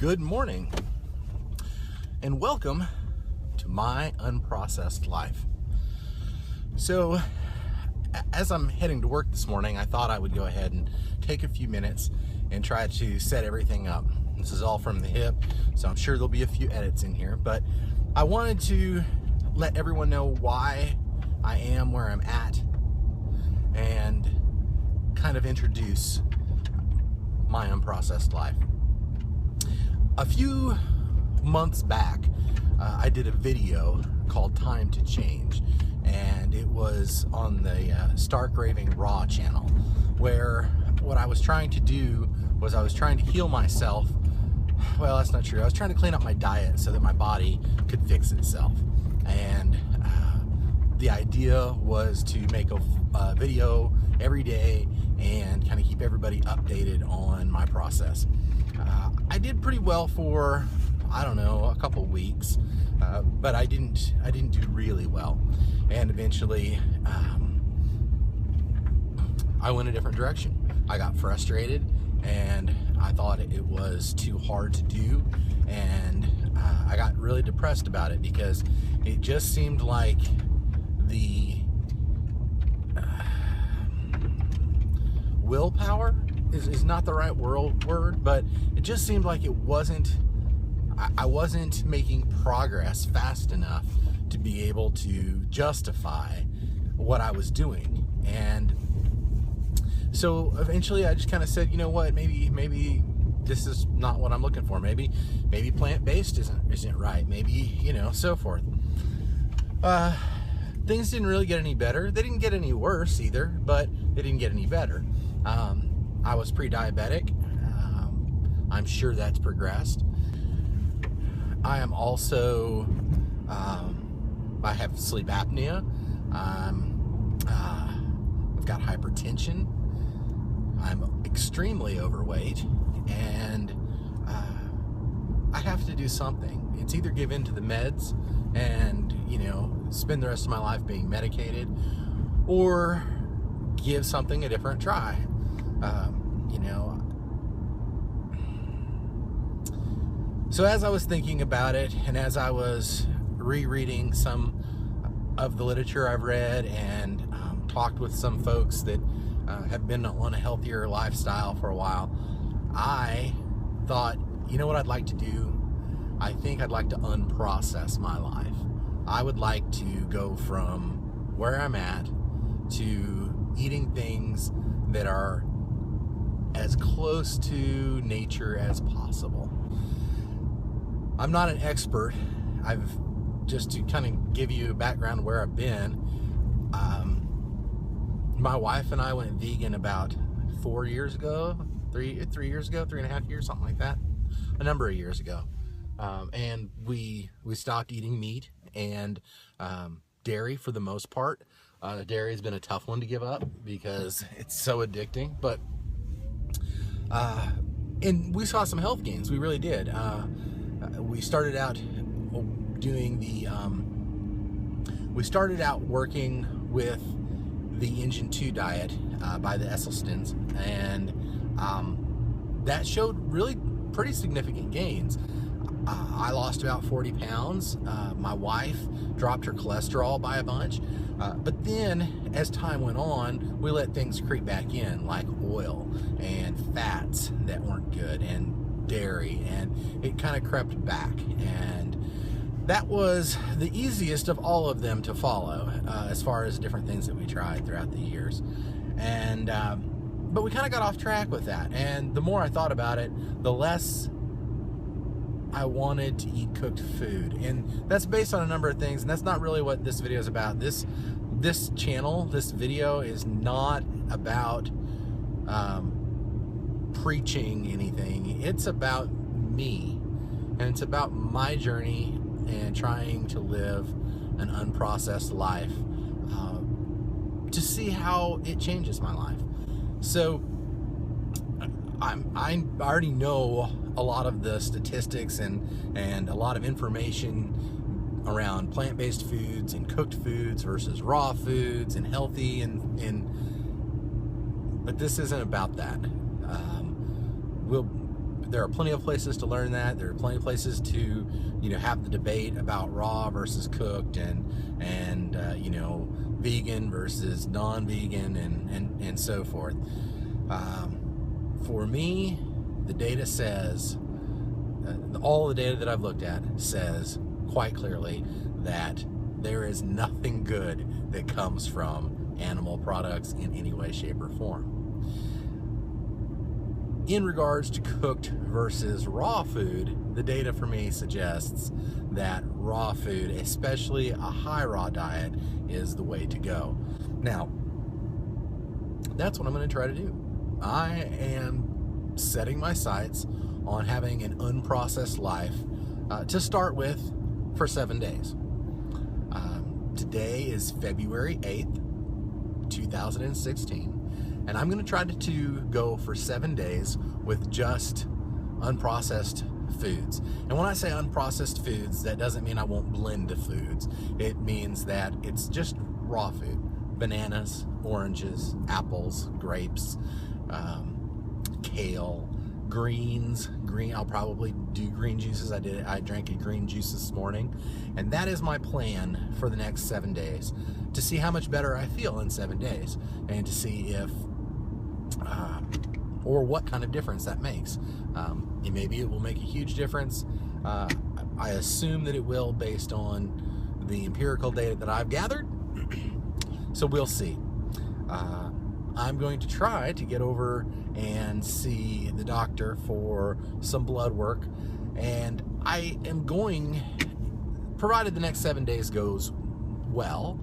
Good morning and welcome to my Unprocessed Life. So as I'm heading to work this morning, I thought I would go ahead and take a few minutes and try to set everything up. This is all from the hip, so I'm sure there'll be a few edits in here, but I wanted to let everyone know why I am where I'm at and kind of introduce my unprocessed life. A few months back, I did a video called Time to Change, and it was on the Stark Raving Raw channel, where what I was trying to do was I was trying to heal myself. Well, that's not true. I was trying to clean up my diet so that my body could fix itself. And the idea was to make a video every day and kind of keep everybody updated on my process. I did pretty well for, I don't know, a couple weeks, but I didn't do really well. And eventually, I went a different direction. I got frustrated, and I thought it was too hard to do, and I got really depressed about it because it just seemed like the willpower is not the right word, but it just seemed like I wasn't making progress fast enough to be able to justify what I was doing. And so eventually I just kind of said, you know what, maybe this is not what I'm looking for. Maybe plant-based isn't right. Maybe, so forth. Things didn't really get any better. They didn't get any worse either, but they didn't get any better. I was pre-diabetic. I'm sure that's progressed. I am also, I have sleep apnea. I've got hypertension. I'm extremely overweight, and I have to do something. It's either give in to the meds and, spend the rest of my life being medicated, or give something a different try. So as I was thinking about it, and as I was rereading some of the literature I've read and talked with some folks that have been on a healthier lifestyle for a while, I thought, you know what I'd like to do? I think I'd like to unprocess my life. I would like to go from where I'm at to eating things that are as close to nature as possible. I'm not an expert. Just to kind of give you a background where I've been, my wife and I went vegan about 4 years ago, 3 years ago, 3.5 years, something like that, a number of years ago. And we stopped eating meat and dairy for the most part. Dairy has been a tough one to give up because it's so addicting, but and we saw some health gains. We really did. We started out doing we started out working with the Engine 2 diet by the Esselstyns, and that showed really pretty significant gains. I lost about 40 pounds. My wife dropped her cholesterol by a bunch. But then, as time went on, we let things creep back in, like oil and fats that weren't good, and dairy, and it kind of crept back. And that was the easiest of all of them to follow, as far as different things that we tried throughout the years. And but we kind of got off track with that. And the more I thought about it, the less I wanted to eat cooked food. And that's based on a number of things, and that's not really what this video is about. This channel, this video is not about preaching anything. It's about me, and it's about my journey and trying to live an unprocessed life, to see how it changes my life. So I already know a lot of the statistics and a lot of information around plant-based foods and cooked foods versus raw foods and healthy, but this isn't about that. there are plenty of places to learn that. There are plenty of places to, have the debate about raw versus cooked, and vegan versus non-vegan, and so forth. For me, the data says, all the data that I've looked at says quite clearly that there is nothing good that comes from animal products in any way, shape, or form. In regards to cooked versus raw food, the data for me suggests that raw food, especially a high raw diet, is the way to go. Now, that's what I'm going to try to do. I am setting my sights on having an unprocessed life to start with for 7 days. Today is February 8th, 2016, and I'm going to try to go for 7 days with just unprocessed foods. And when I say unprocessed foods, that doesn't mean I won't blend the foods. It means that it's just raw food. Bananas, oranges, apples, grapes, kale, greens. I'll probably do green juices. I drank a green juice this morning, and that is my plan for the next 7 days, to see how much better I feel in 7 days, and to see if or what kind of difference that makes. Maybe it will make a huge difference. I assume that it will, based on the empirical data that I've gathered. So we'll see. I'm going to try to get over and see the doctor for some blood work, and I am going, provided the next 7 days goes well,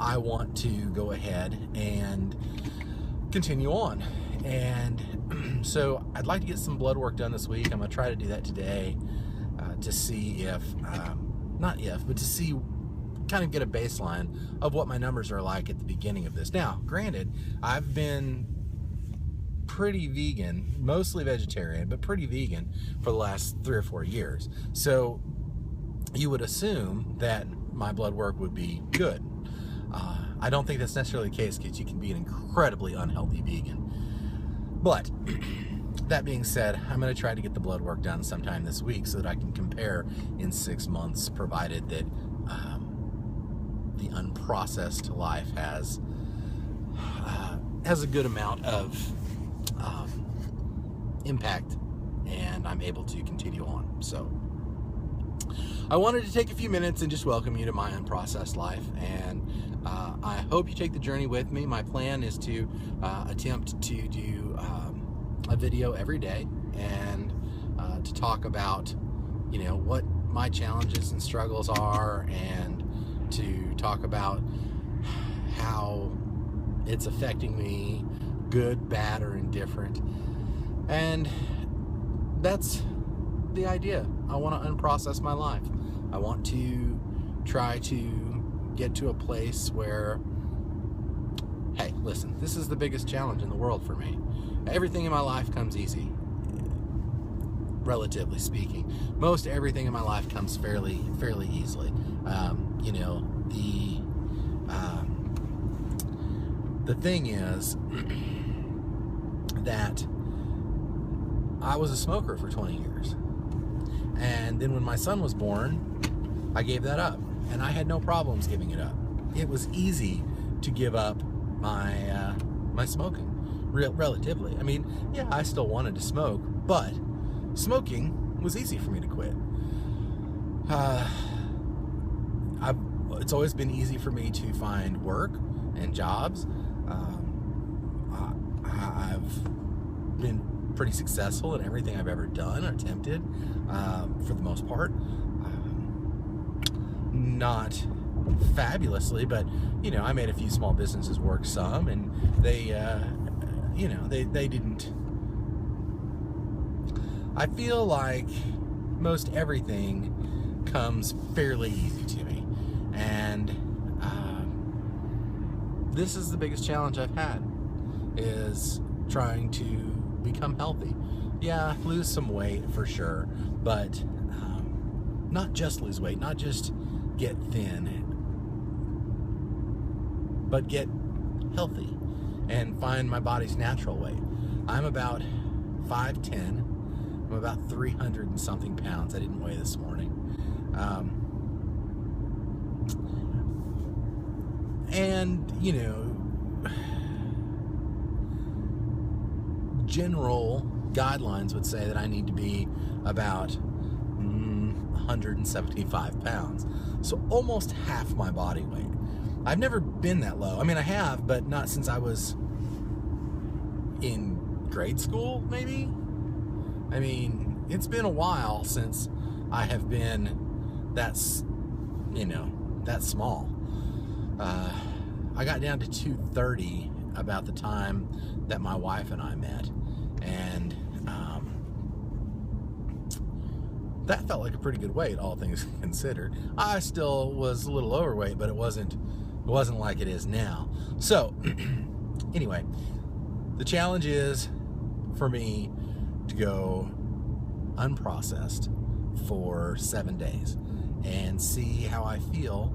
I want to go ahead and continue on. And so I'd like to get some blood work done this week. I'm going to try to do that today, to see if, but to see, kind of get a baseline of what my numbers are like at the beginning of this. Now, granted, I've been pretty vegan, mostly vegetarian, but pretty vegan for the last 3 or 4 years. So you would assume that my blood work would be good. I don't think that's necessarily the case, because you can be an incredibly unhealthy vegan. But that being said, I'm going to try to get the blood work done sometime this week so that I can compare in 6 months, provided that the unprocessed life has a good amount of impact, and I'm able to continue on. So I wanted to take a few minutes and just welcome you to my unprocessed life, and I hope you take the journey with me. My plan is to attempt to do a video every day, and to talk about what my challenges and struggles are, and to talk about how it's affecting me, good, bad, or indifferent. And that's the idea. I want to unprocess my life. I want to try to get to a place where, hey, listen, this is the biggest challenge in the world for me. Everything in my life comes easy, relatively speaking. Most everything in my life comes fairly easily. The thing is that I was a smoker for 20 years. And then when my son was born, I gave that up. And I had no problems giving it up. It was easy to give up my smoking, relatively. I mean, yeah, I still wanted to smoke, but smoking was easy for me to quit. It's always been easy for me to find work and jobs. I've been pretty successful in everything I've ever done or attempted, for the most part. Not fabulously, but I made a few small businesses work some, and they didn't. I feel like most everything comes fairly easy to me, and this is the biggest challenge I've had, is trying to become healthy. Yeah, lose some weight for sure, but not just lose weight, not just get thin, but get healthy and find my body's natural weight. I'm about 5'10", I'm about 300 and something pounds. I didn't weigh this morning. And, you know, general guidelines would say that I need to be about 175 pounds. So almost half my body weight. I've never been that low. I mean, I have, but not since I was in grade school, maybe. I mean, it's been a while since I have been that small. I got down to 230 about the time that my wife and I met, and that felt like a pretty good weight, all things considered. I still was a little overweight, but it wasn't like it is now. So anyway, the challenge is for me to go unprocessed for 7 days and see how I feel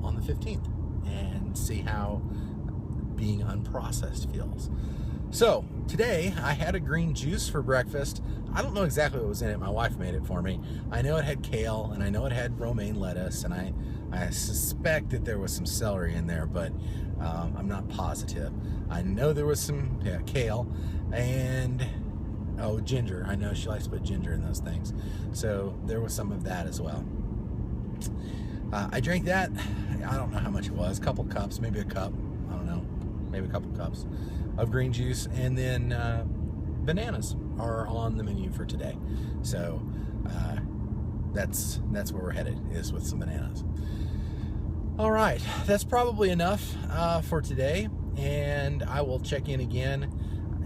on the 15th, and see how being unprocessed feels. So today I had a green juice for breakfast. I don't know exactly what was in it. My wife made it for me. I know it had kale, and I know it had romaine lettuce, and I suspect that there was some celery in there, but I'm not positive. I know there was some kale and ginger. I know she likes to put ginger in those things, so there was some of that as well. I drank that. I don't know how much it was, a couple cups, maybe a cup, I don't know, maybe a couple cups of green juice. And then bananas are on the menu for today, so that's where we're headed, is with some bananas. All right, that's probably enough for today, and I will check in again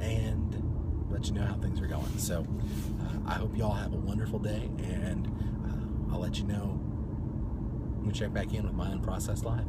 and let you know how things are going. So I hope you all have a wonderful day, and I'll let you know when we check back in with my Unprocessed Life.